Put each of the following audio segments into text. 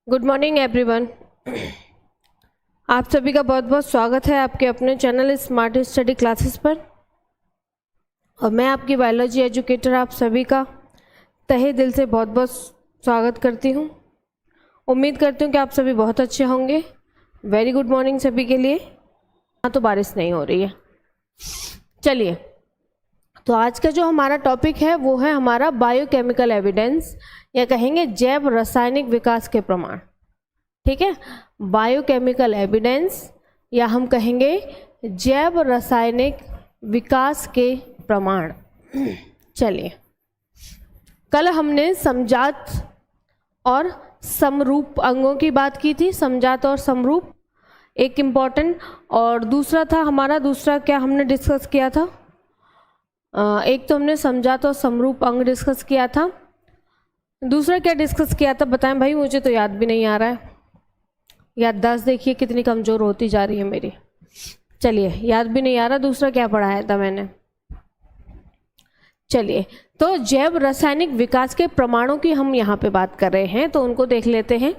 Good morning everyone. आप सभी का बहुत बहुत स्वागत है आपके अपने चैनल स्मार्ट स्टडी क्लासेस पर। और मैं आपकी बायोलॉजी एजुकेटर आप सभी का तहे दिल से बहुत बहुत स्वागत करती हूँ। उम्मीद करती हूँ कि आप सभी बहुत अच्छे होंगे। वेरी गुड मॉर्निंग सभी के लिए। यहाँ तो बारिश नहीं हो रही है। चलिए, तो आज का जो हमारा टॉपिक है वो है हमारा बायोकेमिकल एविडेंस, या कहेंगे जैव रासायनिक विकास के प्रमाण। ठीक है, बायोकेमिकल एविडेंस या हम कहेंगे जैव रासायनिक विकास के प्रमाण। चलिए, कल हमने समजात और समरूप अंगों की बात की थी। समजात और समरूप एक इम्पॉर्टेंट, और दूसरा था हमारा, दूसरा क्या हमने डिस्कस किया था? एक तो हमने समजात और समरूप अंग डिस्कस किया था। दूसरा क्या डिस्कस किया था बताएं भाई, मुझे तो याद भी नहीं आ रहा है। याददाश्त देखिए कितनी कमज़ोर होती जा रही है मेरी। चलिए, याद भी नहीं आ रहा दूसरा क्या पढ़ाया था मैंने। चलिए, तो जैव रासायनिक विकास के प्रमाणों की हम यहाँ पे बात कर रहे हैं, तो उनको देख लेते हैं।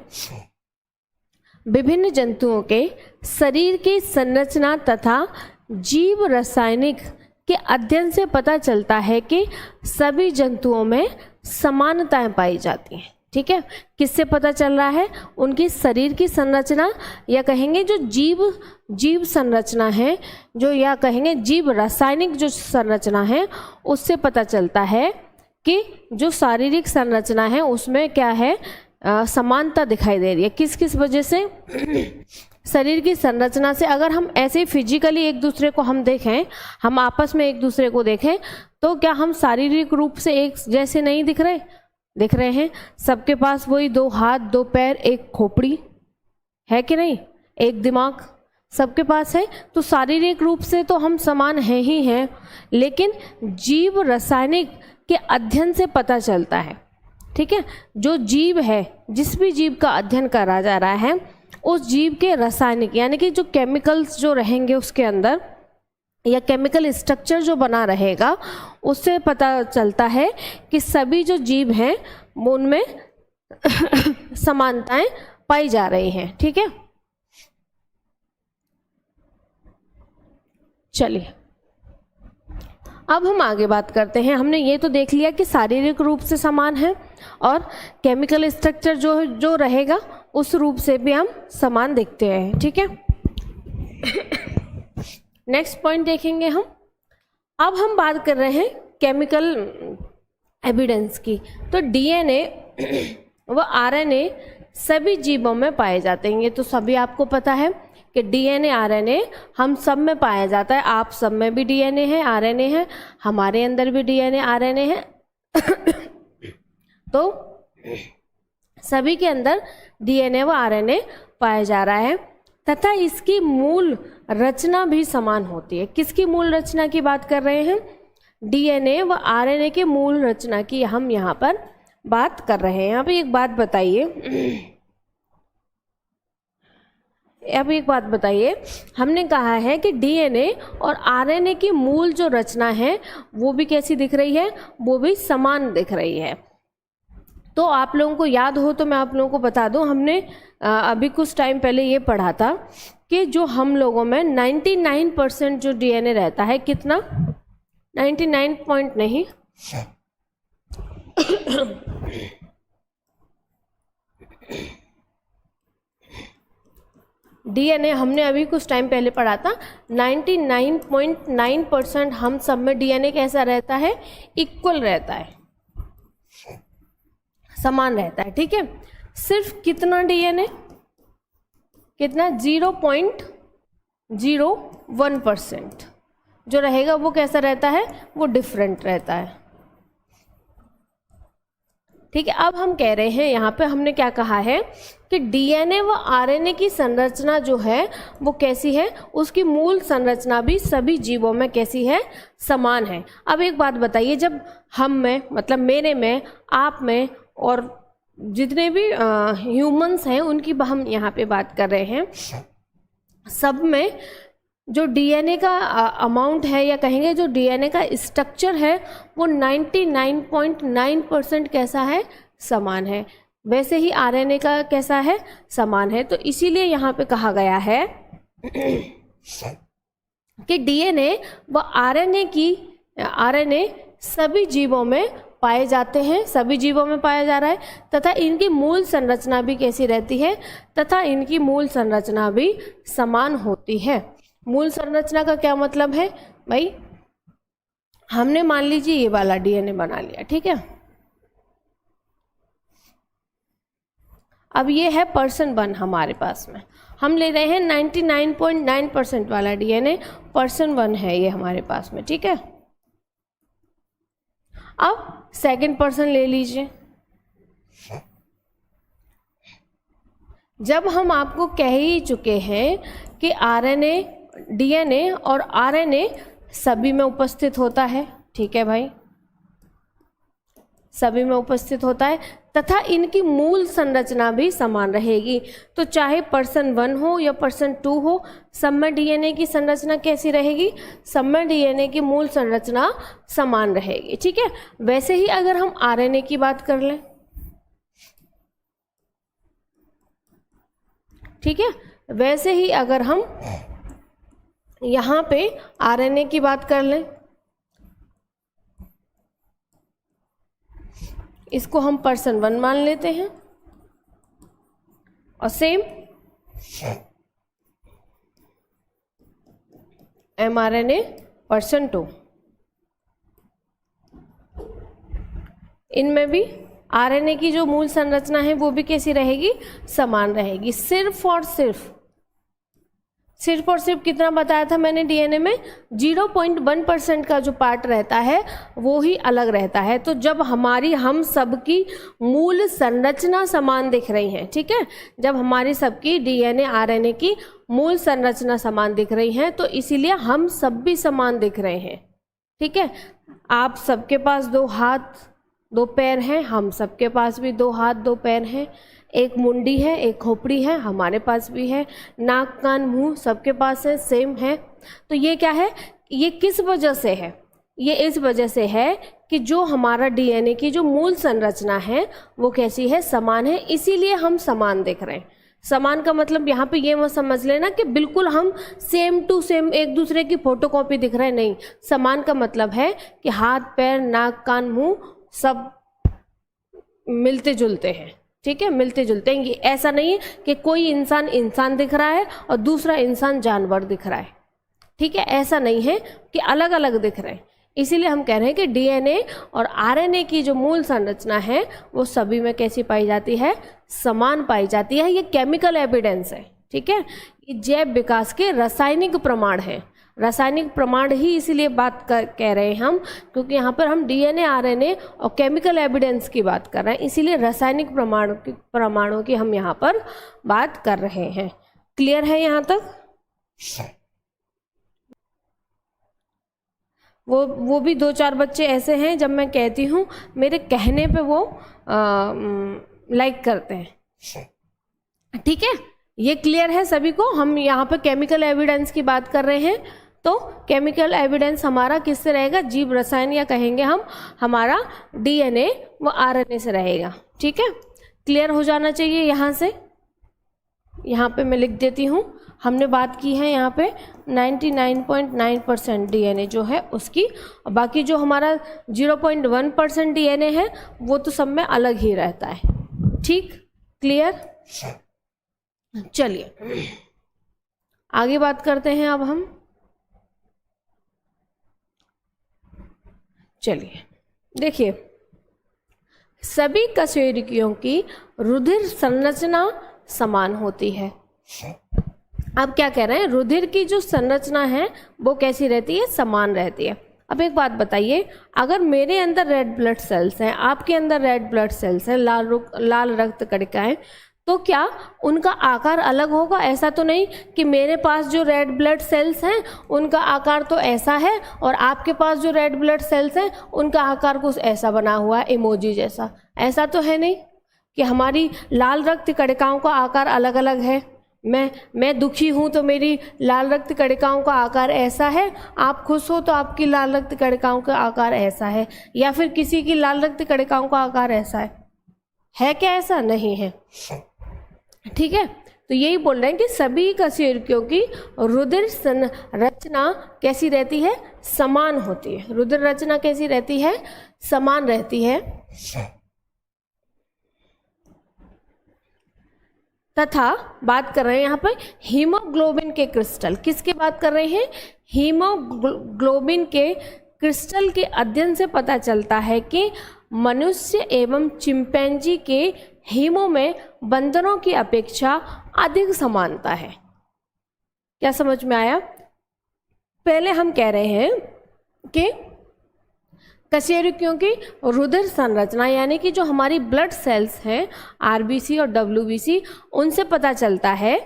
विभिन्न जंतुओं के शरीर की संरचना तथा जीव रासायनिक के अध्ययन से पता चलता है कि सभी जंतुओं में समानताएं पाई जाती हैं। ठीक है, किससे पता चल रहा है? उनकी शरीर की संरचना, या कहेंगे जो जीव संरचना है, जो या कहेंगे जीव रासायनिक जो संरचना है, उससे पता चलता है कि जो शारीरिक संरचना है उसमें क्या है, समानता दिखाई दे रही है। किस किस वजह से? शरीर की संरचना से। अगर हम ऐसे ही फिजिकली एक दूसरे को हम देखें, हम आपस में एक दूसरे को देखें, तो क्या हम शारीरिक रूप से एक जैसे नहीं दिख रहे? दिख रहे हैं। सबके पास वही 2 हाथ 2 पैर, एक खोपड़ी है कि नहीं, एक दिमाग सबके पास है। तो शारीरिक रूप से तो हम समान हैं ही हैं, लेकिन जीव रासायनिक के अध्ययन से पता चलता है। ठीक है, जो जीव है, जिस भी जीव का अध्ययन करा जा रहा है, उस जीव के रासायनिक यानी कि जो केमिकल्स जो रहेंगे उसके अंदर, या केमिकल स्ट्रक्चर जो बना रहेगा, उससे पता चलता है कि सभी जो जीव हैं उनमें समानताएं पाई जा रही हैं। ठीक है, चलिए अब हम आगे बात करते हैं। हमने ये तो देख लिया कि शारीरिक रूप से समान है, और केमिकल स्ट्रक्चर जो रहेगा उस रूप से भी हम समान दिखते हैं। ठीक है, नेक्स्ट पॉइंट देखेंगे हम। अब हम बात कर रहे हैं केमिकल एविडेंस की। तो डीएनए व आरएनए सभी जीवों में पाए जाते हैं। ये तो सभी आपको पता है कि डीएनए आरएनए हम सब में पाया जाता है। आप सब में भी डीएनए है, आरएनए है, हमारे अंदर भी डीएनए आरएनए है। तो सभी के अंदर डीएनए व आरएनए पाया जा रहा है, तथा इसकी मूल रचना भी समान होती है। किसकी मूल रचना की बात कर रहे हैं? डीएनए व आरएनए के मूल रचना की हम यहाँ पर बात कर रहे हैं। यहाँ पे एक बात बताइए, हमने कहा है कि डीएनए और आरएनए की मूल जो रचना है वो भी कैसी दिख रही है? वो भी समान दिख रही है। तो आप लोगों को याद हो तो मैं आप लोगों को बता दूं, हमने अभी कुछ टाइम पहले ये पढ़ा था कि जो हम लोगों में 99% जो डीएनए रहता है, कितना? 99 पॉइंट नहीं, डीएनए हमने अभी कुछ टाइम पहले पढ़ा था। 99.9% हम सब में डीएनए कैसा रहता है? इक्वल रहता है, समान रहता है। ठीक है, सिर्फ कितना डीएनए, कितना? 0.01% जो रहेगा वो कैसा रहता है? वो डिफरेंट रहता है। ठीक है, अब हम कह रहे हैं, यहाँ पे हमने क्या कहा है कि डीएनए व आरएनए की संरचना जो है वो कैसी है? उसकी मूल संरचना भी सभी जीवों में कैसी है? समान है। अब एक बात बताइए, जब हम में, मतलब मेरे में, आप में, और जितने भी ह्यूमंस हैं उनकी हम यहाँ पे बात कर रहे हैं, सब में जो डीएनए का अमाउंट है, या कहेंगे जो डीएनए का स्ट्रक्चर है, वो 99.9% कैसा है? समान है। वैसे ही आरएनए का कैसा है, समान है। तो इसीलिए यहाँ पे कहा गया है कि डीएनए व आरएनए सभी जीवों में पाए जाते हैं, सभी जीवों में पाया जा रहा है, तथा इनकी मूल संरचना भी कैसी रहती है, तथा इनकी मूल संरचना भी समान होती है। मूल संरचना का क्या मतलब है भाई, हमने मान लीजिए ये वाला डीएनए बना लिया, ठीक है। अब ये है पर्सन 1 हमारे पास में, हम ले रहे हैं 99.9% वाला डीएनए, पर्सन 1 है ये हमारे पास में, ठीक है। अब सेकंड पर्सन ले लीजिए। जब हम आपको कह ही चुके हैं कि आरएनए, डीएनए और आरएनए सभी में उपस्थित होता है, ठीक है भाई, सभी में उपस्थित होता है, तथा इनकी मूल संरचना भी समान रहेगी। तो चाहे पर्सन 1 हो या पर्सन 2 हो, सब में डीएनए की संरचना कैसी रहेगी, सब में डीएनए की मूल संरचना समान रहेगी, ठीक है। वैसे ही अगर हम आरएनए की बात कर लें, ठीक है, वैसे ही अगर हम यहाँ पे आरएनए की बात कर लें, इसको हम पर्सन 1 मान लेते हैं, और सेम एमआरएनए पर्सन 2, इनमें भी आरएनए की जो मूल संरचना है वो भी कैसी रहेगी, समान रहेगी। सिर्फ और सिर्फ कितना बताया था मैंने, डीएनए में 0.1% का जो पार्ट रहता है वो ही अलग रहता है। तो जब हम सबकी मूल संरचना समान दिख रही है, ठीक है, जब हमारी सबकी डीएनए आरएनए की मूल संरचना समान दिख रही है, तो इसीलिए हम सब भी समान दिख रहे हैं, ठीक है। आप सबके पास 2 हाथ 2 पैर हैं, हम सबके पास भी 2 हाथ 2 पैर हैं, एक मुंडी है, एक खोपड़ी है, हमारे पास भी है, नाक कान मुंह सबके पास है, सेम है। तो ये क्या है, ये किस वजह से है, ये इस वजह से है कि जो हमारा डीएनए की जो मूल संरचना है वो कैसी है, समान है, इसीलिए हम समान दिख रहे हैं। समान का मतलब यहाँ पे ये मत समझ लेना कि बिल्कुल हम सेम टू सेम एक दूसरे की फोटोकॉपी दिख रहे हैं, नहीं। समान का मतलब है कि हाथ पैर नाक कान मुंह सब मिलते जुलते हैं, ठीक है, मिलते जुलते हैं। ये ऐसा नहीं है कि कोई इंसान दिख रहा है और दूसरा इंसान जानवर दिख रहा है, ठीक है, ऐसा नहीं है कि अलग अलग दिख रहे हैं। इसीलिए हम कह रहे हैं कि डीएनए और आरएनए की जो मूल संरचना है वो सभी में कैसी पाई जाती है, समान पाई जाती है। ये केमिकल एविडेंस है, ठीक है, ये जैव विकास के रासायनिक प्रमाण है। रासायनिक प्रमाण ही इसीलिए कह रहे हैं हम, क्योंकि यहाँ पर हम डीएनए आरएनए और केमिकल एविडेंस की बात कर रहे हैं, इसीलिए रासायनिक प्रमाणों की हम यहाँ पर बात कर रहे हैं। क्लियर है यहाँ तक? वो भी 2-4 बच्चे ऐसे हैं, जब मैं कहती हूँ मेरे कहने पे वो लाइक करते हैं, ठीक है। ये क्लियर है सभी को? हम यहाँ पे केमिकल एविडेंस की बात कर रहे हैं, तो केमिकल एविडेंस हमारा किससे रहेगा, जीव रसायन, या कहेंगे हम हमारा डीएनए व आरएनए से रहेगा, ठीक है। क्लियर हो जाना चाहिए यहाँ से। यहाँ पे मैं लिख देती हूँ, हमने बात की है यहाँ पे 99.9% डीएनए जो है उसकी, और बाकी जो हमारा 0.1% डीएनए है वो तो सब में अलग ही रहता है, ठीक। क्लियर? चलिए आगे बात करते हैं अब हम। चलिए देखिए, सभी कशेरुकियों की रुधिर संरचना समान होती है। अब क्या कह रहे हैं, रुधिर की जो संरचना है वो कैसी रहती है, समान रहती है। अब एक बात बताइए, अगर मेरे अंदर रेड ब्लड सेल्स हैं, आपके अंदर रेड ब्लड सेल्स हैं, लाल रक्त कणिकाएं, तो क्या उनका आकार अलग होगा? ऐसा तो नहीं कि मेरे पास जो रेड ब्लड सेल्स हैं उनका आकार तो ऐसा है और आपके पास जो रेड ब्लड सेल्स हैं उनका आकार कुछ ऐसा बना हुआ है, इमोजी जैसा। ऐसा तो है नहीं कि हमारी लाल रक्त कणिकाओं का आकार अलग अलग है। मैं दुखी हूँ तो मेरी लाल रक्त कणिकाओं का आकार ऐसा है, आप खुश हो तो आपकी लाल रक्त कणिकाओं का आकार ऐसा है, या फिर किसी की लाल रक्त कणिकाओं का आकार ऐसा है। है क्या ऐसा? नहीं है। ठीक है, तो यही बोल रहे हैं कि सभी कशेरुकियों की रुधिर संरचना कैसी रहती है? समान होती है। रुधिर रचना कैसी रहती है? समान रहती है। तथा बात कर रहे हैं यहाँ पर हीमोग्लोबिन के क्रिस्टल। किसकी बात कर रहे हैं? हीमोग्लोबिन के क्रिस्टल के अध्ययन से पता चलता है कि मनुष्य एवं चिंपैंजी के हीमो में बंदरों की अपेक्षा अधिक समानता है। क्या समझ में आया? पहले हम कह रहे हैं कि कशेरुकियों की रुधिर संरचना यानी कि जो हमारी ब्लड सेल्स हैं आरबीसी और डब्ल्यूबीसी, उनसे पता चलता है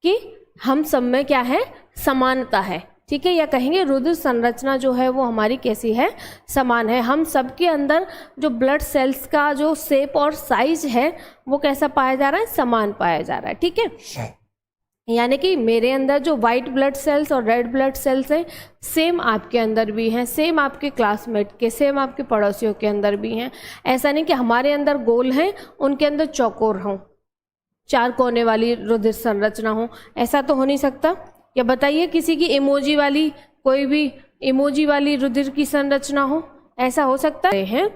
कि हम सब में क्या है? समानता है। ठीक है, या कहेंगे रुधिर संरचना जो है वो हमारी कैसी है? समान है। हम सबके अंदर जो ब्लड सेल्स का जो शेप और साइज है वो कैसा पाया जा रहा है? समान पाया जा रहा है। ठीक है, यानी कि मेरे अंदर जो वाइट ब्लड सेल्स और रेड ब्लड सेल्स हैं सेम आपके अंदर भी हैं, सेम आपके क्लासमेट के, सेम आपके पड़ोसियों के अंदर भी हैं। ऐसा नहीं कि हमारे अंदर गोल हैं उनके अंदर चौकोर हों, चार कोने वाली रुधिर संरचना हो, ऐसा तो हो नहीं सकता। या बताइए किसी की इमोजी वाली, कोई भी इमोजी वाली रुधिर की संरचना हो, ऐसा हो सकता है?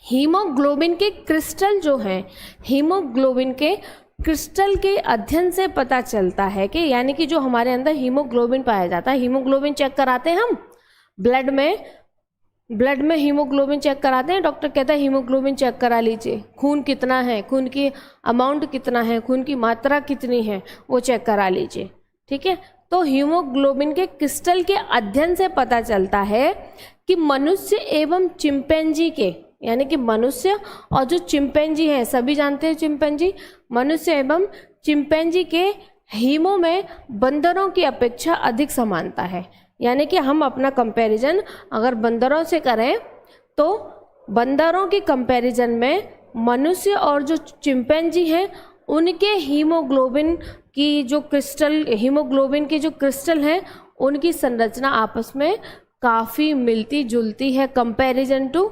हीमोग्लोबिन के क्रिस्टल जो हैं, हीमोग्लोबिन के क्रिस्टल के अध्ययन से पता चलता है कि यानी कि जो हमारे अंदर हीमोग्लोबिन पाया जाता है, हीमोग्लोबिन चेक कराते हैं हम ब्लड में हीमोग्लोबिन चेक कराते हैं। डॉक्टर कहता है हीमोग्लोबिन चेक करा लीजिए, खून कितना है, खून की अमाउंट कितना है, खून की मात्रा कितनी है, वो चेक करा लीजिए। ठीक है, तो हीमोग्लोबिन के क्रिस्टल के अध्ययन से पता चलता है कि मनुष्य एवं चिंपैंजी के, यानी कि मनुष्य और जो चिंपैंजी है, सभी जानते हैं चिंपैंजी, मनुष्य एवं चिंपैंजी के हीमो में बंदरों की अपेक्षा अधिक समानता है। यानी कि हम अपना कंपैरिजन अगर बंदरों से करें तो बंदरों के कंपैरिजन में मनुष्य और जो चिंपैंजी हैं उनके हीमोग्लोबिन की जो क्रिस्टल, हीमोग्लोबिन के जो क्रिस्टल हैं उनकी संरचना आपस में काफ़ी मिलती जुलती है कंपैरिजन टू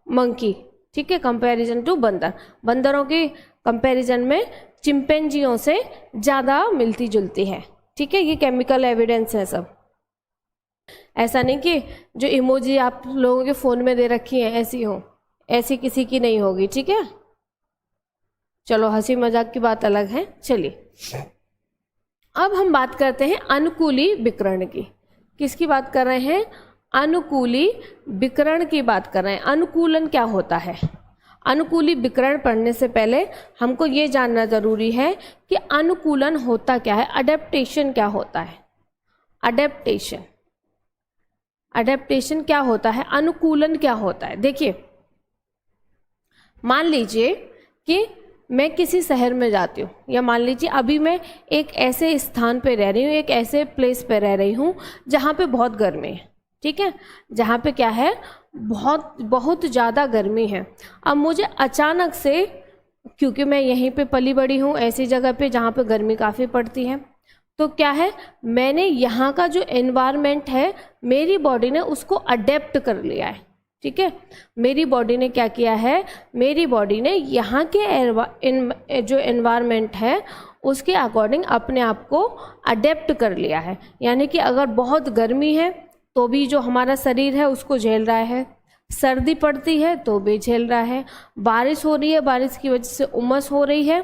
मंकी। ठीक है, कंपैरिजन टू बंदरों के कंपैरिजन में चिंपैंजियों से ज़्यादा मिलती जुलती है। ठीक है, ये केमिकल एविडेंस है सब। ऐसा नहीं कि जो इमोजी आप लोगों के फ़ोन में दे रखी है ऐसी हो, ऐसी किसी की नहीं होगी। ठीक है, चलो हंसी मजाक की बात अलग है। चलिए अब हम बात करते हैं अनुकूली विकिरण की। किसकी बात कर रहे हैं? अनुकूली विकिरण की बात कर रहे हैं। अनुकूलन क्या होता है? अनुकूली विकिरण पढ़ने से पहले हमको ये जानना ज़रूरी है कि अनुकूलन होता क्या है, अडेप्टेशन क्या होता है। अडेप्टेशन क्या होता है, अनुकूलन क्या होता है? देखिए, मान लीजिए कि मैं किसी शहर में जाती हूँ, या मान लीजिए अभी मैं एक ऐसे स्थान पे रह रही हूँ, एक ऐसे प्लेस पे रह रही हूँ जहाँ पे बहुत गर्मी है। ठीक है, जहाँ पे क्या है, बहुत ज़्यादा गर्मी है। अब मुझे अचानक से, क्योंकि मैं यहीं पे पली बड़ी हूँ ऐसी जगह पे जहाँ पे गर्मी काफ़ी पड़ती है, तो क्या है, मैंने यहाँ का जो एनवायरनमेंट है मेरी बॉडी ने उसको अडेप्ट कर लिया है। ठीक है, मेरी बॉडी ने क्या किया है, मेरी बॉडी ने यहाँ के जो एनवायरनमेंट है उसके अकॉर्डिंग अपने आप को अडेप्ट कर लिया है। यानी कि अगर बहुत गर्मी है तो भी जो हमारा शरीर है उसको झेल रहा है, सर्दी पड़ती है तो भी झेल रहा है, बारिश हो रही है, बारिश की वजह से उमस हो रही है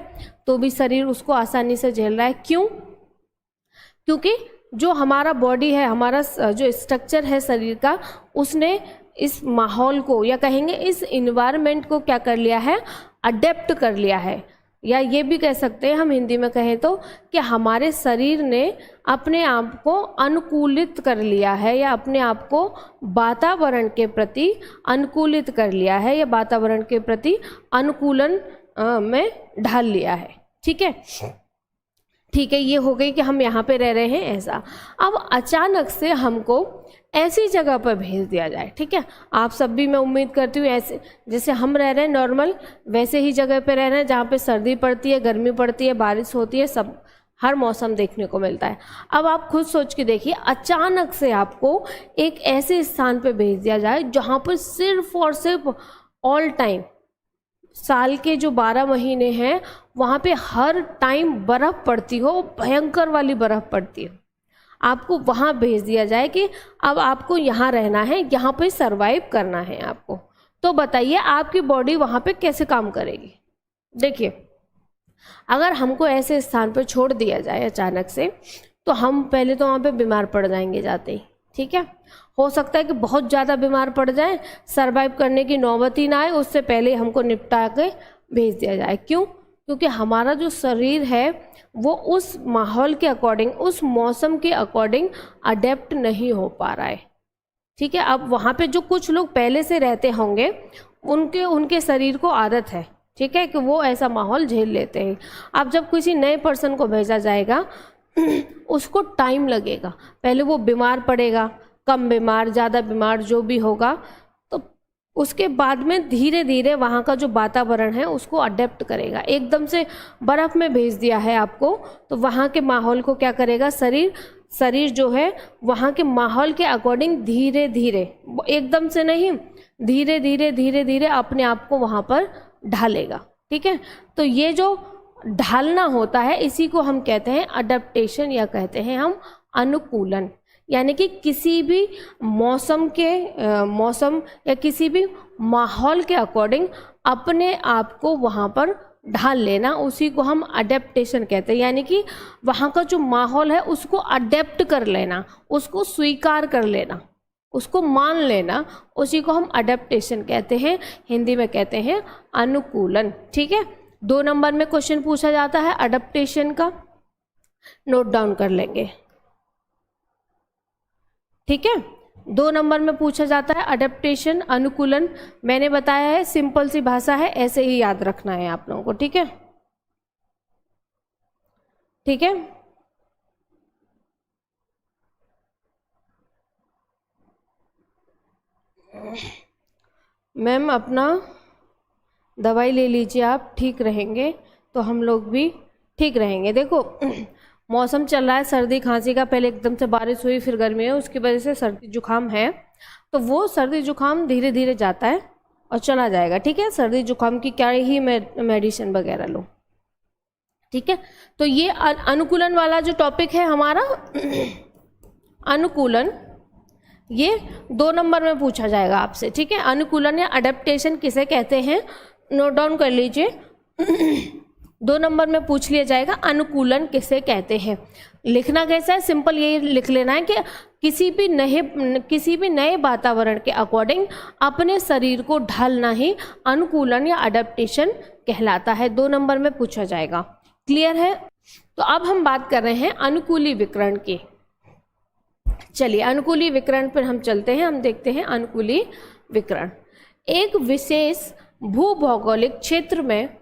तो भी शरीर उसको आसानी से झेल रहा है। क्यों? क्योंकि जो हमारा बॉडी है, हमारा जो स्ट्रक्चर है शरीर का, उसने इस माहौल को, या कहेंगे इस इन्वायरमेंट को क्या कर लिया है, अडेप्ट कर लिया है। या ये भी कह सकते हैं हम हिंदी में कहें तो कि हमारे शरीर ने अपने आप को अनुकूलित कर लिया है, या अपने आप को वातावरण के प्रति अनुकूलित कर लिया है, या वातावरण के प्रति अनुकूलन में ढाल लिया है। ठीक है, ठीक है, ये हो गई कि हम यहाँ पे रह रहे हैं ऐसा। अब अचानक से हमको ऐसी जगह पर भेज दिया जाए। ठीक है, आप सब भी, मैं उम्मीद करती हूँ ऐसे जैसे हम रह रहे हैं नॉर्मल, वैसे ही जगह पे रह रहे हैं जहाँ पे सर्दी पड़ती है, गर्मी पड़ती है, बारिश होती है, सब हर मौसम देखने को मिलता है। अब आप खुद सोच के देखिए, अचानक से आपको एक ऐसे स्थान पे भेज दिया जाए जहाँ पर सिर्फ और सिर्फ ऑल टाइम साल के जो 12 महीने हैं वहाँ पे हर टाइम बर्फ़ पड़ती हो, भयंकर वाली बर्फ़ पड़ती हो, आपको वहाँ भेज दिया जाए कि अब आपको यहाँ रहना है, यहाँ पे सरवाइव करना है आपको, तो बताइए आपकी बॉडी वहाँ पे कैसे काम करेगी। देखिए, अगर हमको ऐसे स्थान पर छोड़ दिया जाए अचानक से, तो हम पहले तो वहाँ पे बीमार पड़ जाएंगे जाते ही, ठीक है। हो सकता है कि बहुत ज़्यादा बीमार पड़ जाए, सरवाइव करने की नौबत ही ना आए, उससे पहले हमको निपटा के भेज दिया जाए। क्यों? क्योंकि हमारा जो शरीर है वो उस माहौल के अकॉर्डिंग, उस मौसम के अकॉर्डिंग अडेप्ट नहीं हो पा रहा है, ठीक है। अब वहाँ पे जो कुछ लोग पहले से रहते होंगे उनके शरीर को आदत है, ठीक है, कि वो ऐसा माहौल झेल लेते हैं। अब जब किसी नए पर्सन को भेजा जाएगा उसको टाइम लगेगा, पहले वो बीमार पड़ेगा, कम बीमार, ज़्यादा बीमार, जो भी होगा, तो उसके बाद में धीरे धीरे वहाँ का जो वातावरण है उसको अडेप्ट करेगा। एकदम से बर्फ़ में भेज दिया है आपको, तो वहाँ के माहौल को क्या करेगा, शरीर जो है वहाँ के माहौल के अकॉर्डिंग धीरे धीरे, एकदम से नहीं, धीरे धीरे अपने आप को वहाँ पर ढालेगा, ठीक है। तो ये जो ढालना होता है इसी को हम कहते हैं अडेप्टेशन, या कहते हैं हम अनुकूलन। यानी कि किसी भी मौसम या किसी भी माहौल के अकॉर्डिंग अपने आप को वहाँ पर ढाल लेना, उसी को हम अडेप्टेशन कहते हैं। यानी कि वहाँ का जो माहौल है उसको अडेप्ट कर लेना, उसको स्वीकार कर लेना, उसको मान लेना, उसी को हम अडेप्टेशन कहते हैं, हिंदी में कहते हैं अनुकूलन, ठीक है। 2 नंबर में क्वेश्चन पूछा जाता है अडेप्टेशन का, नोट डाउन कर लेंगे, ठीक है। 2 नंबर में पूछा जाता है अडेप्टेशन, अनुकूलन। मैंने बताया है सिंपल सी भाषा है, ऐसे ही याद रखना है आप लोगों को, ठीक है, ठीक है। मैम अपना दवाई ले लीजिए, आप ठीक रहेंगे तो हम लोग भी ठीक रहेंगे। देखो मौसम चल रहा है सर्दी खांसी का, पहले एकदम से बारिश हुई फिर गर्मी है, उसकी वजह से सर्दी जुकाम है, तो वो सर्दी जुकाम धीरे धीरे जाता है और चला जाएगा, ठीक है। सर्दी जुकाम की क्या ही मेडिसिन वगैरह लो, ठीक है। तो ये अनुकूलन वाला जो टॉपिक है हमारा अनुकूलन, ये 2 नंबर में पूछा जाएगा आपसे, ठीक है। अनुकूलन या अडेप्टेशन किसे कहते हैं, नोट डाउन कर लीजिए। 2 नंबर में पूछ लिया जाएगा अनुकूलन किसे कहते हैं। लिखना कैसा है, सिंपल यही लिख लेना है कि किसी भी नए वातावरण के अकॉर्डिंग अपने शरीर को ढालना ही अनुकूलन या अडेप्टेशन कहलाता है। 2 नंबर में पूछा जाएगा, क्लियर है। तो अब हम बात कर रहे हैं अनुकूली विकर्ण की। चलिए अनुकूली विकर्ण पर हम चलते हैं, हम देखते हैं अनुकूली विकर्ण। एक विशेष भूभौगोलिक क्षेत्र में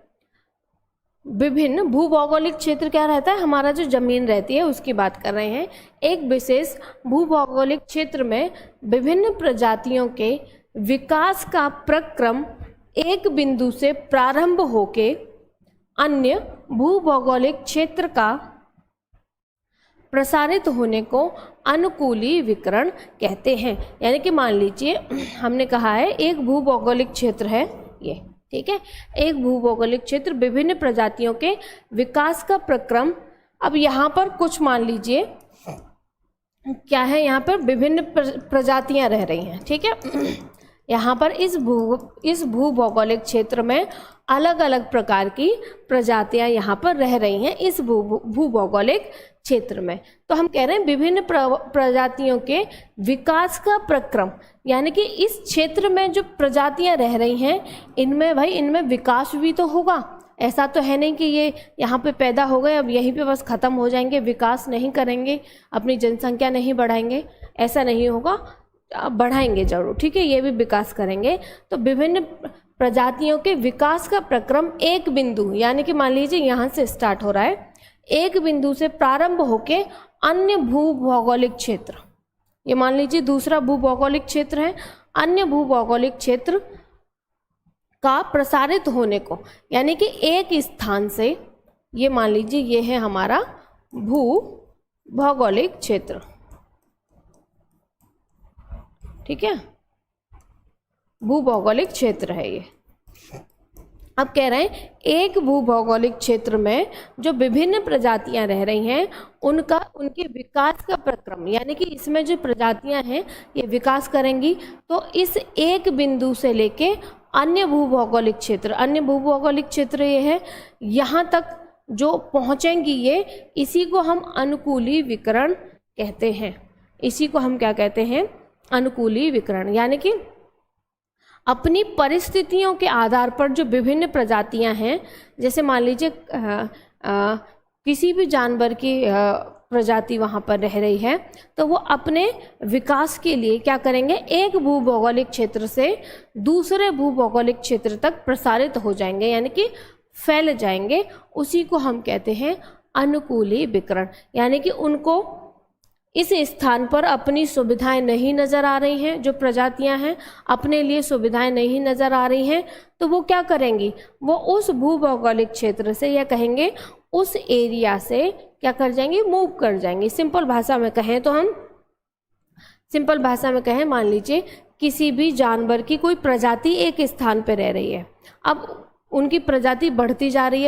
विभिन्न, भूभौगोलिक क्षेत्र क्या रहता है, हमारा जो जमीन रहती है उसकी बात कर रहे हैं। एक विशेष भूभौगोलिक क्षेत्र में विभिन्न प्रजातियों के विकास का प्रक्रम एक बिंदु से प्रारंभ होके अन्य भूभौगोलिक क्षेत्र का प्रसारित होने को अनुकूली विकर्ण कहते हैं। यानी कि मान लीजिए हमने कहा है एक भूभौगोलिक क्षेत्र है ये, ठीक है, एक भूभौगोलिक क्षेत्र विभिन्न प्रजातियों के विकास का प्रक्रम। अब यहाँ पर कुछ मान लीजिए क्या है, यहाँ पर विभिन्न प्रजातियाँ रह रही हैं, ठीक है। यहाँ पर इस भूभौगोलिक क्षेत्र में अलग अलग प्रकार की प्रजातियाँ यहाँ पर रह रही हैं इस भूभौगोलिक क्षेत्र में। तो हम कह रहे हैं विभिन्न प्रजातियों के विकास का प्रक्रम, यानी कि इस क्षेत्र में जो प्रजातियां रह रही हैं इनमें विकास भी तो होगा। ऐसा तो है नहीं कि ये यहाँ पे पैदा हो गए अब यहीं पे बस ख़त्म हो जाएंगे, विकास नहीं करेंगे, अपनी जनसंख्या नहीं बढ़ाएंगे, ऐसा नहीं होगा, बढ़ाएंगे जरूर, ठीक है, ये भी विकास करेंगे। तो विभिन्न प्रजातियों के विकास का प्रक्रम एक बिंदु, यानी कि मान लीजिए यहाँ से स्टार्ट हो रहा है, एक बिंदु से प्रारंभ होके अन्य भूभौगोलिक क्षेत्र, ये मान लीजिए दूसरा भूभौगोलिक क्षेत्र है, अन्य भूभौगोलिक क्षेत्र का प्रसारित होने को, यानी कि एक स्थान से, ये मान लीजिए ये है हमारा भूभौगोलिक क्षेत्र, ठीक है, भूभौगोलिक क्षेत्र है ये, अब कह रहे हैं एक भूभौगोलिक क्षेत्र में जो विभिन्न प्रजातियां रह रही हैं उनके विकास का प्रक्रम, यानी कि इसमें जो प्रजातियां हैं ये विकास करेंगी, तो इस एक बिंदु से लेके अन्य भूभौगोलिक क्षेत्र ये है यहाँ तक जो पहुँचेंगी ये, इसी को हम अनुकूली विकरण कहते हैं। इसी को हम क्या कहते हैं? अनुकूली विकरण। यानी कि अपनी परिस्थितियों के आधार पर जो विभिन्न प्रजातियां हैं, जैसे मान लीजिए किसी भी जानवर की प्रजाति वहाँ पर रह रही है, तो वो अपने विकास के लिए क्या करेंगे, एक भूभौगोलिक क्षेत्र से दूसरे भूभौगोलिक क्षेत्र तक प्रसारित हो जाएंगे, यानी कि फैल जाएंगे। उसी को हम कहते हैं अनुकूली विकरण। यानी कि उनको इस स्थान पर अपनी सुविधाएं नहीं नज़र आ रही हैं, जो प्रजातियां हैं अपने लिए सुविधाएं नहीं नज़र आ रही हैं, तो वो क्या करेंगी, वो उस भूभौगोलिक क्षेत्र से, या कहेंगे उस एरिया से क्या कर जाएंगी, मूव कर जाएंगी। सिंपल भाषा में कहें तो मान लीजिए किसी भी जानवर की कोई प्रजाति एक स्थान पर रह रही है, अब उनकी प्रजाति बढ़ती जा रही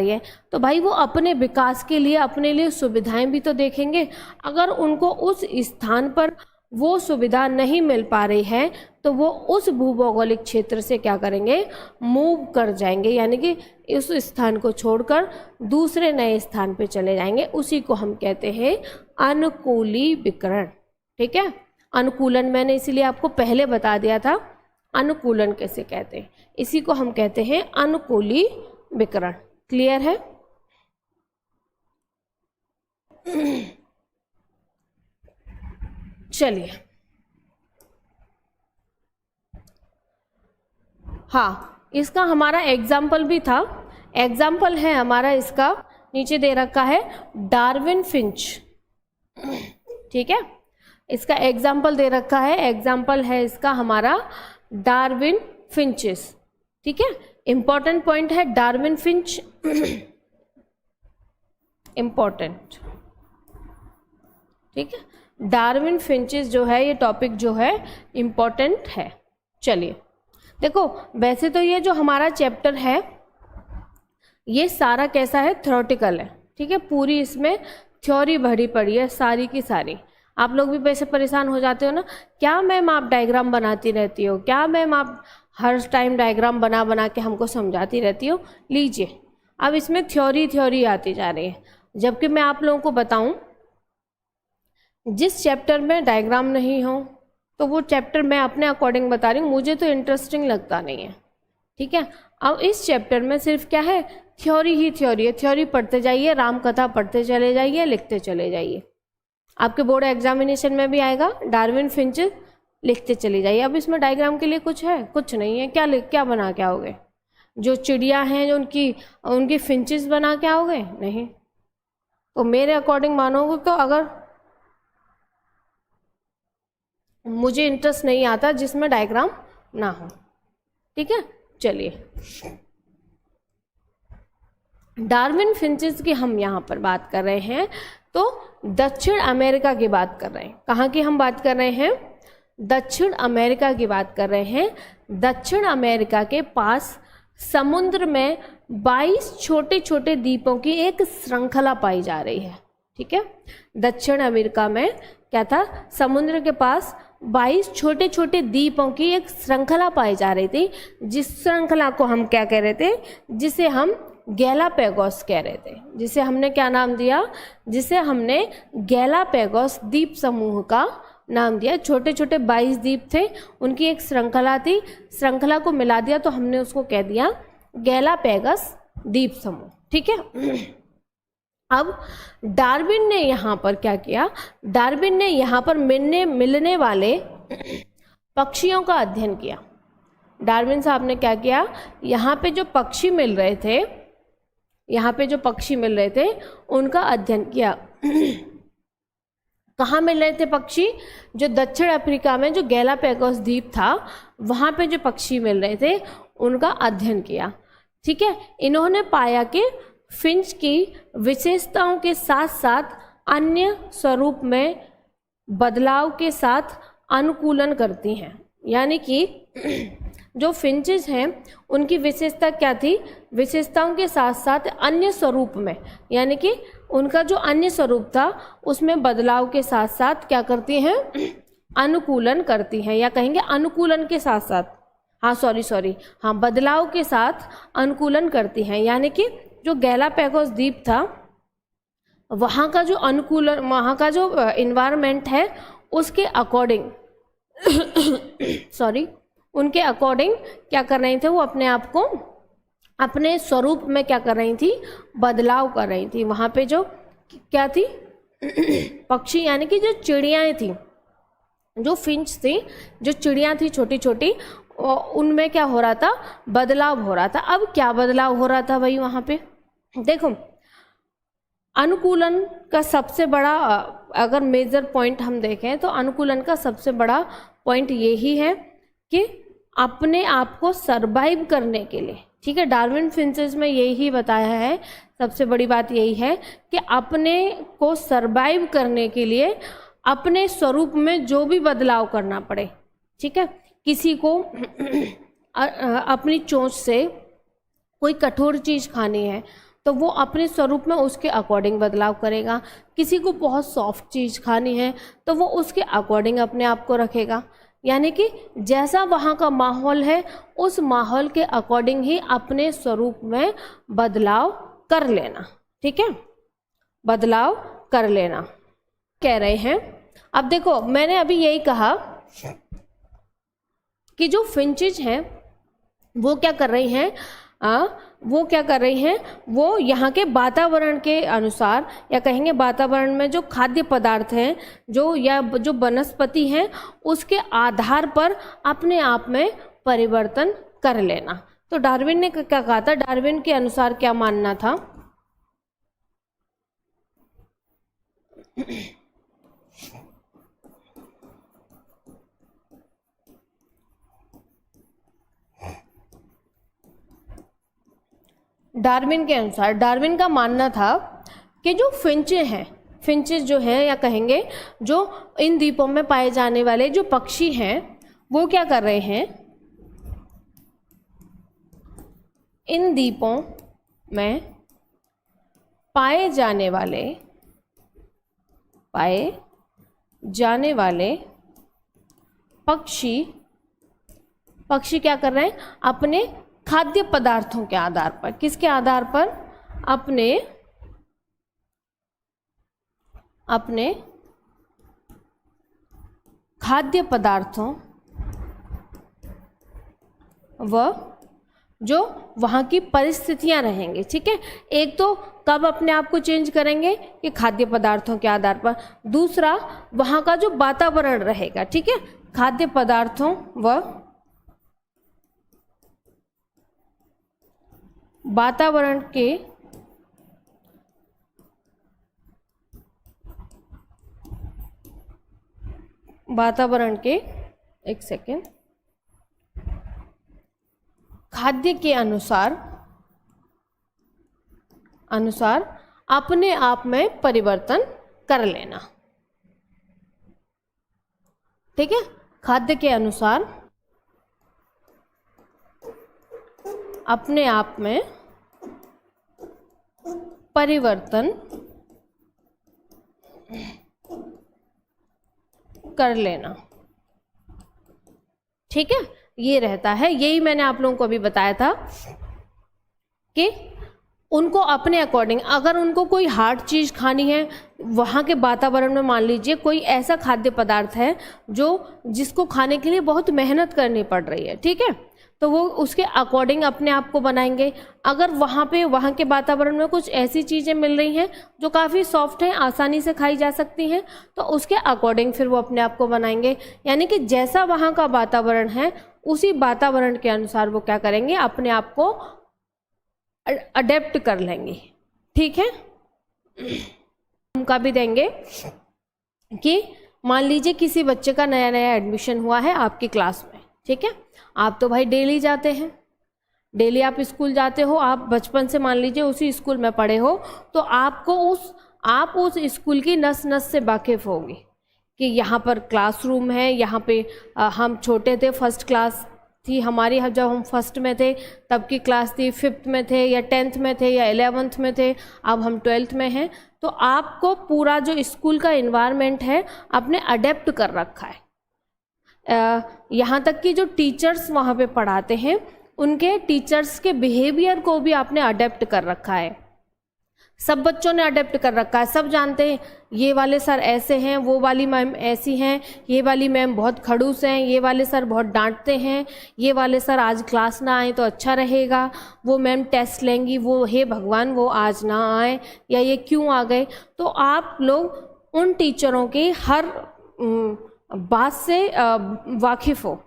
है, तो भाई वो अपने विकास के लिए अपने लिए सुविधाएं भी तो देखेंगे। अगर उनको उस स्थान पर वो सुविधा नहीं मिल पा रही है, तो वो उस भूभौगोलिक क्षेत्र से क्या करेंगे, मूव कर जाएंगे, यानी कि उस स्थान को छोड़कर दूसरे नए स्थान पे चले जाएंगे। उसी को हम कहते हैं अनुकूली विकरण। ठीक है, अनुकूलन मैंने इसीलिए आपको पहले बता दिया था, अनुकूलन कैसे कहते हैं, इसी को हम कहते हैं अनुकूली विकरण। क्लियर है? चलिए, हाँ, इसका हमारा एग्जाम्पल भी था। एग्जाम्पल है हमारा, इसका नीचे दे रखा है डार्विन फिंच। ठीक है, इसका एग्जाम्पल दे रखा है, एग्जाम्पल है इसका हमारा डार्विन फिंचेस। ठीक है, इंपॉर्टेंट पॉइंट है डार्विन फिंच, इंपॉर्टेंट। ठीक है, डार्विन फिंचेस जो है, ये टॉपिक जो है इंपॉर्टेंट है। चलिए देखो, वैसे तो ये जो हमारा चैप्टर है ये सारा कैसा है, थ्योरेटिकल है। ठीक है, पूरी इसमें थ्योरी भरी पड़ी है सारी की सारी। आप लोग भी वैसे परेशान हो जाते हो ना, क्या मैम आप डायग्राम बनाती रहती हो, क्या मैम आप हर टाइम डायग्राम बना बना के हमको समझाती रहती हो। लीजिए, अब इसमें थ्योरी आती जा रही है, जबकि मैं आप लोगों को बताऊं, जिस चैप्टर में डायग्राम नहीं हो तो वो चैप्टर मैं अपने अकॉर्डिंग बता रही हूँ, मुझे तो इंटरेस्टिंग लगता नहीं है। ठीक है, अब इस चैप्टर में सिर्फ क्या है, थ्योरी ही थ्योरी है। थ्योरी पढ़ते जाइए, राम कथा पढ़ते चले जाइए, लिखते चले जाइए। आपके बोर्ड एग्जामिनेशन में भी आएगा डार्विन फिंच, लिखते चली जाइए। अब इसमें डायग्राम के लिए कुछ है, कुछ नहीं है। क्या बना के आओगे, जो चिड़िया हैं जो उनकी फिंचेस बना के आओगे? नहीं। तो मेरे अकॉर्डिंग मानोगे तो, अगर मुझे इंटरेस्ट नहीं आता जिसमें डायग्राम ना हो। ठीक है, चलिए, डार्विन फिंचेस की हम यहाँ पर बात कर रहे हैं, तो दक्षिण अमेरिका की बात कर रहे हैं। कहाँ की हम बात कर रहे हैं? दक्षिण अमेरिका की बात कर रहे हैं। दक्षिण अमेरिका के पास समुद्र में 22 छोटे छोटे द्वीपों की एक श्रृंखला पाई जा रही है। ठीक है, दक्षिण अमेरिका में क्या था, समुद्र के पास 22 छोटे छोटे द्वीपों की एक श्रृंखला पाई जा रही थी, जिस श्रृंखला को हम क्या कह रहे थे, जिसे हम गैलापेगोस कह रहे थे। जिसे हमने क्या नाम दिया, जिसे हमने गैलापेगोस द्वीप समूह का नाम दिया। छोटे छोटे 22 द्वीप थे, उनकी एक श्रृंखला थी, श्रृंखला को मिला दिया तो हमने उसको कह दिया गैलापेगोस द्वीप समूह। ठीक है, अब डार्विन ने यहाँ पर क्या किया, डार्विन ने यहाँ पर मिलने वाले पक्षियों का अध्ययन किया। डार्विन साहब ने क्या किया, यहाँ पे जो पक्षी मिल रहे थे उनका अध्ययन किया। कहाँ मिल रहे थे पक्षी? जो दक्षिण अफ्रीका में जो गैलापेगोस द्वीप था वहाँ पे जो पक्षी मिल रहे थे उनका अध्ययन किया। ठीक है, इन्होंने पाया कि फिंच की विशेषताओं के साथ साथ अन्य स्वरूप में बदलाव के साथ अनुकूलन करती हैं। यानी कि जो फिंचेस हैं उनकी विशेषता क्या थी, विशेषताओं के साथ साथ अन्य स्वरूप में, यानी कि उनका जो अन्य स्वरूप था उसमें बदलाव के साथ साथ क्या करती हैं, अनुकूलन करती हैं, या कहेंगे अनुकूलन के साथ साथ, हाँ सॉरी हाँ बदलाव के साथ अनुकूलन करती हैं। यानी कि जो गैलापागोस द्वीप था वहाँ का जो अनुकूलन, वहाँ का जो इन्वायरमेंट है उसके अकॉर्डिंग उनके अकॉर्डिंग क्या कर रही थी, वो अपने आप को अपने स्वरूप में क्या कर रही थी, बदलाव कर रही थी। वहाँ पे जो क्या थी पक्षी, यानी कि जो चिड़ियाँ थी, जो फिंच थी, जो चिड़ियाँ थी छोटी छोटी, उनमें क्या हो रहा था, बदलाव हो रहा था। अब क्या बदलाव हो रहा था भाई वहाँ पे, देखो अनुकूलन का सबसे बड़ा अगर मेजर पॉइंट हम देखें तो अनुकूलन का सबसे बड़ा पॉइंट यही है कि अपने आप को सरवाइव करने के लिए, ठीक है, डार्विन फिंचेस में यही बताया है, सबसे बड़ी बात यही है कि अपने को सरवाइव करने के लिए अपने स्वरूप में जो भी बदलाव करना पड़े, ठीक है, किसी को अपनी चोंच से कोई कठोर चीज़ खानी है तो वो अपने स्वरूप में उसके अकॉर्डिंग बदलाव करेगा, किसी को बहुत सॉफ्ट चीज़ खानी है तो वो उसके अकॉर्डिंग अपने आप को रखेगा। यानी कि जैसा वहाँ का माहौल है उस माहौल के अकॉर्डिंग ही अपने स्वरूप में बदलाव कर लेना, ठीक है, बदलाव कर लेना कह रहे हैं। अब देखो मैंने अभी यही कहा कि जो फिंचेस हैं वो क्या कर रही हैं, वो यहाँ के वातावरण के अनुसार, या कहेंगे वातावरण में जो खाद्य पदार्थ हैं, जो वनस्पति हैं, उसके आधार पर अपने आप में परिवर्तन कर लेना। तो डार्विन ने क्या कहा था, डार्विन के अनुसार क्या मानना था, डार्विन के अनुसार, डार्विन का मानना था कि जो फिंचेस जो हैं, या कहेंगे जो इन द्वीपों में पाए जाने वाले जो पक्षी हैं, वो क्या कर रहे हैं, इन द्वीपों में पाए जाने वाले पक्षी क्या कर रहे हैं, अपने खाद्य पदार्थों के आधार पर, किसके आधार पर, अपने खाद्य पदार्थों व जो वहाँ की परिस्थितियां रहेंगी, ठीक है, एक तो कब अपने आप को चेंज करेंगे कि खाद्य पदार्थों के आधार पर, दूसरा वहाँ का जो वातावरण रहेगा, ठीक है, खाद्य पदार्थों व वातावरण के एक सेकेंड, खाद्य के अनुसार अपने आप में परिवर्तन कर लेना, ठीक है, खाद्य के अनुसार अपने आप में परिवर्तन कर लेना, ठीक है, ये रहता है। यही मैंने आप लोगों को अभी बताया था कि उनको अपने अकॉर्डिंग, अगर उनको कोई हार्ड चीज़ खानी है, वहाँ के वातावरण में मान लीजिए कोई ऐसा खाद्य पदार्थ है जिसको खाने के लिए बहुत मेहनत करनी पड़ रही है, ठीक है, तो वो उसके अकॉर्डिंग अपने आप को बनाएंगे। अगर वहाँ के वातावरण में कुछ ऐसी चीज़ें मिल रही हैं जो काफ़ी सॉफ्ट हैं, आसानी से खाई जा सकती हैं, तो उसके अकॉर्डिंग फिर वो अपने आप को बनाएंगे। यानी कि जैसा वहाँ का वातावरण है उसी वातावरण के अनुसार वो क्या करेंगे, अपने आप को अडेप्ट कर लेंगे, ठीक है। उनका भी देंगे कि मान लीजिए किसी बच्चे का नया नया एडमिशन हुआ है आपकी क्लास में, ठीक है, आप तो भाई डेली जाते हैं, डेली आप स्कूल जाते हो, आप बचपन से मान लीजिए उसी स्कूल में पढ़े हो, तो आपको आप उस स्कूल की नस नस से वाकिफ़ होगी कि यहाँ पर क्लासरूम है, यहाँ पे हम छोटे थे फर्स्ट क्लास थी हमारी, जब हम फर्स्ट में थे तब की क्लास थी, 5th में थे या 10th में थे या 11th में थे, अब हम 12th में हैं। तो आपको पूरा जो स्कूल का इन्वायरमेंट है आपने अडेप्ट कर रखा है। यहाँ तक कि जो टीचर्स वहाँ पे पढ़ाते हैं उनके टीचर्स के बिहेवियर को भी आपने अडेप्ट कर रखा है। सब बच्चों ने अडेप्ट कर रखा है, सब जानते हैं ये वाले सर ऐसे हैं, वो वाली मैम ऐसी हैं, ये वाली मैम बहुत खड़ूस हैं, ये वाले सर बहुत डांटते हैं, ये वाले सर आज क्लास ना आए तो अच्छा रहेगा, वो मैम टेस्ट लेंगी, वो हे भगवान वो आज ना आए, या ये क्यों आ गए। तो आप लोग उन टीचरों के हर बात से वाकिफ़ हो,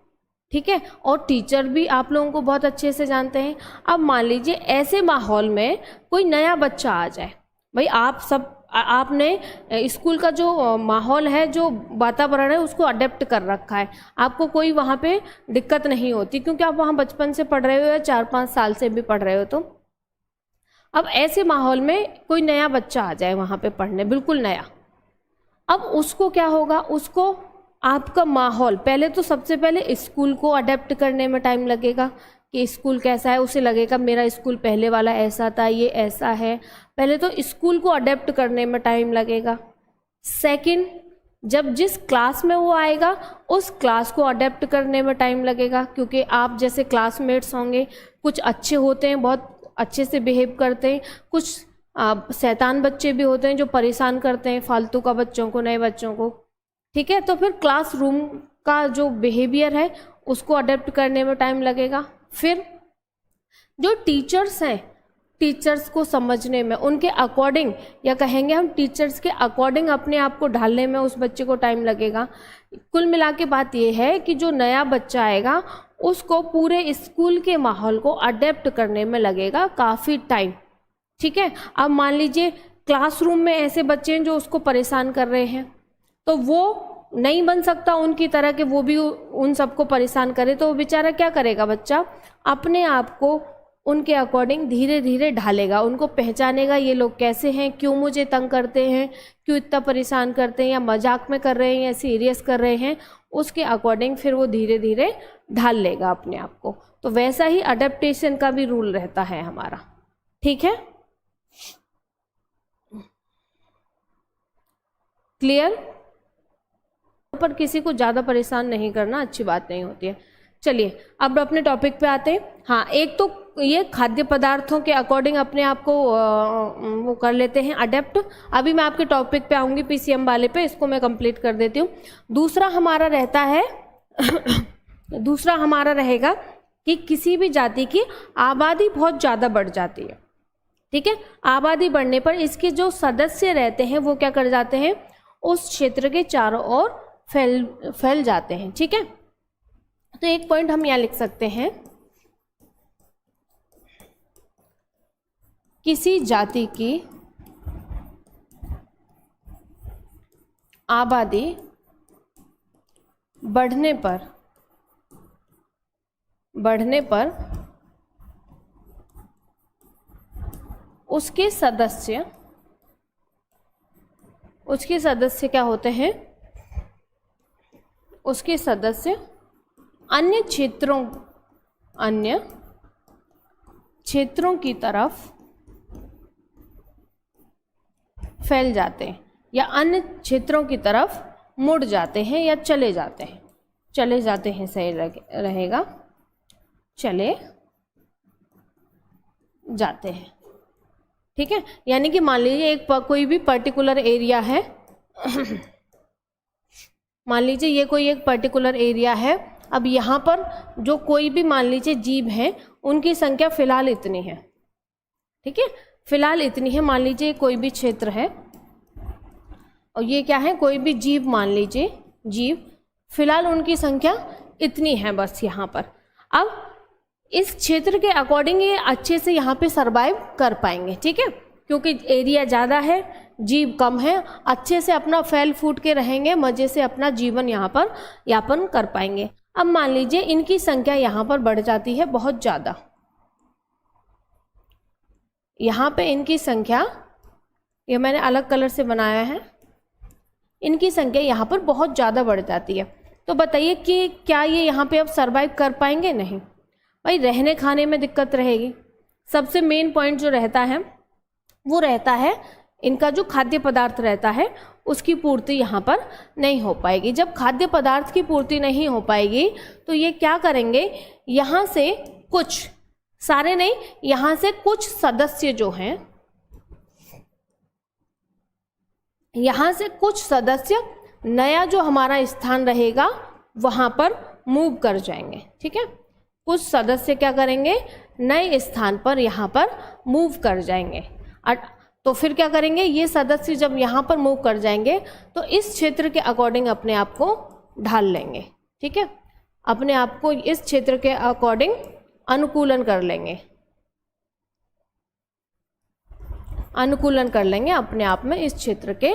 ठीक है, और टीचर भी आप लोगों को बहुत अच्छे से जानते हैं। अब मान लीजिए ऐसे माहौल में कोई नया बच्चा आ जाए, भाई आप सब आपने स्कूल का जो माहौल है, जो वातावरण है उसको अडेप्ट कर रखा है, आपको कोई वहाँ पे दिक्कत नहीं होती क्योंकि आप वहाँ बचपन से पढ़ रहे हो या 4-5 साल से भी पढ़ रहे हो। तो अब ऐसे माहौल में कोई नया बच्चा आ जाए वहाँ पे पढ़ने, बिल्कुल नया, अब उसको क्या होगा, उसको आपका माहौल, पहले तो सबसे पहले स्कूल को अडेप्ट करने में टाइम लगेगा कि स्कूल कैसा है, उसे लगेगा मेरा स्कूल पहले वाला ऐसा था, ये ऐसा है, पहले तो स्कूल को अडेप्ट करने में टाइम लगेगा। सेकंड, जब जिस क्लास में वो आएगा उस क्लास को अडेप्ट करने में टाइम लगेगा, क्योंकि आप जैसे क्लासमेट्स होंगे, कुछ अच्छे होते हैं, बहुत अच्छे से बिहेव करते हैं, कुछ शैतान बच्चे भी होते हैं जो परेशान करते हैं फालतू का बच्चों को, नए बच्चों को, ठीक है। तो फिर क्लासरूम का जो बिहेवियर है उसको अडेप्ट करने में टाइम लगेगा। फिर जो टीचर्स हैं, टीचर्स को समझने में, उनके अकॉर्डिंग, या कहेंगे हम टीचर्स के अकॉर्डिंग अपने आप को ढालने में उस बच्चे को टाइम लगेगा। कुल मिला के बात ये है कि जो नया बच्चा आएगा उसको पूरे स्कूल के माहौल को अडेप्ट करने में लगेगा काफ़ी टाइम, ठीक है। अब मान लीजिए क्लासरूम में ऐसे बच्चे हैं जो उसको परेशान कर रहे हैं, तो वो नहीं बन सकता उनकी तरह कि वो भी उन सबको परेशान करे, तो वो बेचारा क्या करेगा, बच्चा अपने आप को उनके अकॉर्डिंग धीरे धीरे ढालेगा, उनको पहचानेगा ये लोग कैसे हैं, क्यों मुझे तंग करते हैं, क्यों इतना परेशान करते हैं, या मजाक में कर रहे हैं या सीरियस कर रहे हैं, उसके अकॉर्डिंग फिर वो धीरे धीरे ढाल लेगा अपने आप को। तो वैसा ही अडेप्टेशन का भी रूल रहता है हमारा, ठीक है, क्लियर। पर किसी को ज़्यादा परेशान नहीं करना अच्छी बात नहीं होती है। चलिए अब अपने टॉपिक पे आते हैं। हाँ, एक तो ये खाद्य पदार्थों के अकॉर्डिंग अपने आप को वो कर लेते हैं अडेप्ट। अभी मैं आपके टॉपिक पे आऊँगी, पीसीएम वाले पे, इसको मैं कंप्लीट कर देती हूँ। दूसरा हमारा रहता है दूसरा हमारा रहेगा कि किसी भी जाति की आबादी बहुत ज़्यादा बढ़ जाती है, ठीक है। आबादी बढ़ने पर इसके जो सदस्य रहते हैं वो क्या कर जाते हैं, उस क्षेत्र के चारों ओर फैल जाते हैं, ठीक है। तो एक पॉइंट हम यहाँ लिख सकते हैं, किसी जाति की आबादी बढ़ने पर उसके सदस्य क्या होते हैं, उसके सदस्य अन्य क्षेत्रों की तरफ फैल जाते हैं, या अन्य क्षेत्रों की तरफ मुड़ जाते हैं, या चले जाते हैं सही रहेगा, चले जाते हैं, ठीक है। यानी कि मान लीजिए कोई भी पर्टिकुलर एरिया है मान लीजिए ये कोई एक पर्टिकुलर एरिया है, अब यहाँ पर जो कोई भी मान लीजिए जीव हैं उनकी संख्या फिलहाल इतनी है, ठीक है, फिलहाल इतनी है। मान लीजिए कोई भी क्षेत्र है और ये क्या है, कोई भी जीव, मान लीजिए जीव, फिलहाल उनकी संख्या इतनी है बस यहाँ पर। अब इस क्षेत्र के अकॉर्डिंग ये अच्छे से यहाँ पे सरवाइव कर पाएंगे, ठीक है, क्योंकि एरिया ज़्यादा है, जीव कम है, अच्छे से अपना फैल फूट के रहेंगे, मज़े से अपना जीवन यहाँ पर यापन कर पाएंगे। अब मान लीजिए इनकी संख्या यहाँ पर बढ़ जाती है बहुत ज़्यादा, यहाँ पे इनकी संख्या, ये मैंने अलग कलर से बनाया है, इनकी संख्या यहाँ पर बहुत ज़्यादा बढ़ जाती है। तो बताइए कि क्या ये यहाँ पे अब सर्वाइव कर पाएंगे? नहीं भाई, रहने खाने में दिक्कत रहेगी। सबसे मेन पॉइंट जो रहता है वो रहता है इनका जो खाद्य पदार्थ रहता है उसकी पूर्ति यहाँ पर नहीं हो पाएगी। जब खाद्य पदार्थ की पूर्ति नहीं हो पाएगी तो ये क्या करेंगे, यहाँ से कुछ, सारे नहीं, यहाँ से कुछ सदस्य जो हैं, यहाँ से कुछ सदस्य नया जो हमारा स्थान रहेगा वहाँ पर मूव कर जाएंगे। ठीक है, कुछ सदस्य क्या करेंगे, नए स्थान पर यहाँ पर मूव कर जाएंगे। तो फिर क्या करेंगे, ये सदस्य जब यहाँ पर मूव कर जाएंगे तो इस क्षेत्र के अकॉर्डिंग अपने आप को ढाल लेंगे। ठीक है, अपने आप को इस क्षेत्र के अकॉर्डिंग अनुकूलन कर लेंगे, अनुकूलन कर लेंगे अपने आप में इस क्षेत्र के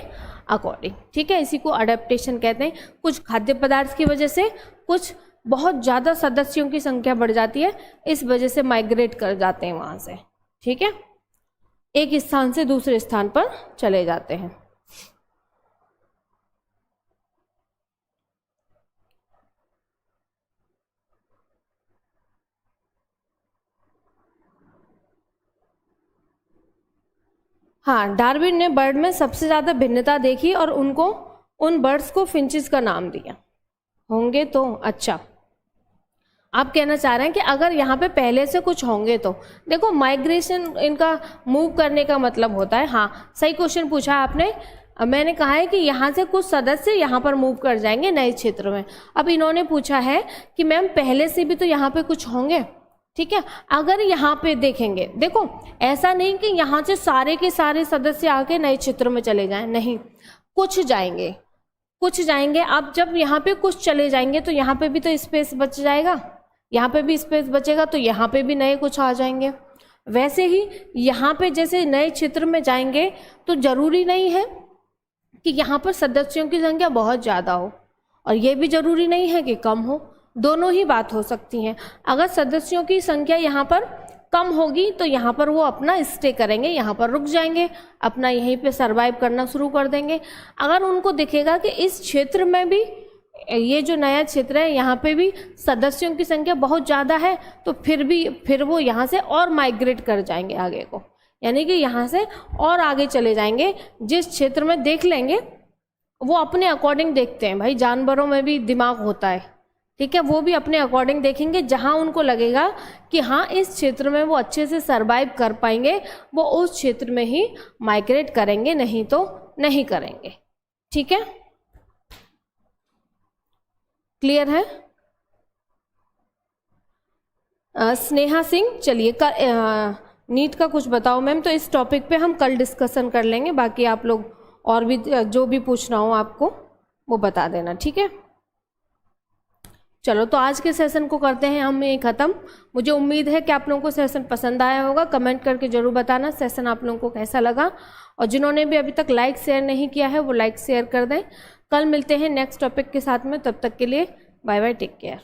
अकॉर्डिंग। ठीक है, इसी को अडेप्टेशन कहते हैं। कुछ खाद्य पदार्थ की वजह से कुछ बहुत ज़्यादा सदस्यों की संख्या बढ़ जाती है, इस वजह से माइग्रेट कर जाते हैं वहाँ से। ठीक है, एक स्थान से दूसरे स्थान पर चले जाते हैं। हाँ, डार्विन ने बर्ड में सबसे ज़्यादा भिन्नता देखी और उनको उन बर्ड्स को फिंचेस का नाम दिया। होंगे तो अच्छा, आप कहना चाह रहे हैं कि अगर यहाँ पे पहले से कुछ होंगे तो देखो, माइग्रेशन इनका मूव करने का मतलब होता है। हाँ, सही क्वेश्चन पूछा आपने। मैंने कहा है कि यहाँ से कुछ सदस्य यहाँ पर मूव कर जाएंगे नए क्षेत्र में। अब इन्होंने पूछा है कि मैम पहले से भी तो यहाँ पे कुछ होंगे। ठीक है, अगर यहाँ पे देखेंगे, देखो ऐसा नहीं कि यहाँ से सारे के सारे सदस्य आके नए क्षेत्र में चले जाएं, नहीं, कुछ जाएंगे, कुछ जाएंगे। अब जब यहाँ पे कुछ चले जाएंगे तो यहाँ पे भी तो स्पेस बच जाएगा, यहाँ पे भी स्पेस बचेगा तो यहाँ पे भी नए कुछ आ जाएंगे। वैसे ही यहाँ पे जैसे नए क्षेत्र में जाएंगे तो जरूरी नहीं है कि यहाँ पर सदस्यों की संख्या बहुत ज़्यादा हो और ये भी जरूरी नहीं है कि कम हो, दोनों ही बात हो सकती हैं। अगर सदस्यों की संख्या यहाँ पर कम होगी तो यहाँ पर वो अपना स्टे करेंगे, यहाँ पर रुक जाएंगे, अपना यहीं पे सरवाइव करना शुरू कर देंगे। अगर उनको दिखेगा कि इस क्षेत्र में भी, ये जो नया क्षेत्र है यहाँ पे भी सदस्यों की संख्या बहुत ज़्यादा है, तो फिर वो यहाँ से और माइग्रेट कर जाएंगे आगे को, यानी कि यहाँ से और आगे चले जाएंगे। जिस क्षेत्र में देख लेंगे, वो अपने अकॉर्डिंग देखते हैं भाई, जानवरों में भी दिमाग होता है। ठीक है, वो भी अपने अकॉर्डिंग देखेंगे, जहाँ उनको लगेगा कि हाँ इस क्षेत्र में वो अच्छे से सरवाइव कर पाएंगे, वो उस क्षेत्र में ही माइग्रेट करेंगे, नहीं तो नहीं करेंगे। ठीक है, क्लियर है? स्नेहा सिंह, चलिए नीट का कुछ बताओ मैम। तो इस टॉपिक पे हम कल डिस्कशन कर लेंगे, बाकी आप लोग और भी जो भी पूछना हो आपको वो बता देना। ठीक है, चलो तो आज के सेशन को करते हैं हम ये ख़त्म। मुझे उम्मीद है कि आप लोगों को सेशन पसंद आया होगा। कमेंट करके ज़रूर बताना सेशन आप लोगों को कैसा लगा, और जिन्होंने भी अभी तक लाइक शेयर नहीं किया है वो लाइक शेयर कर दें। कल मिलते हैं नेक्स्ट टॉपिक के साथ में, तब तक के लिए बाय बाय, टेक केयर।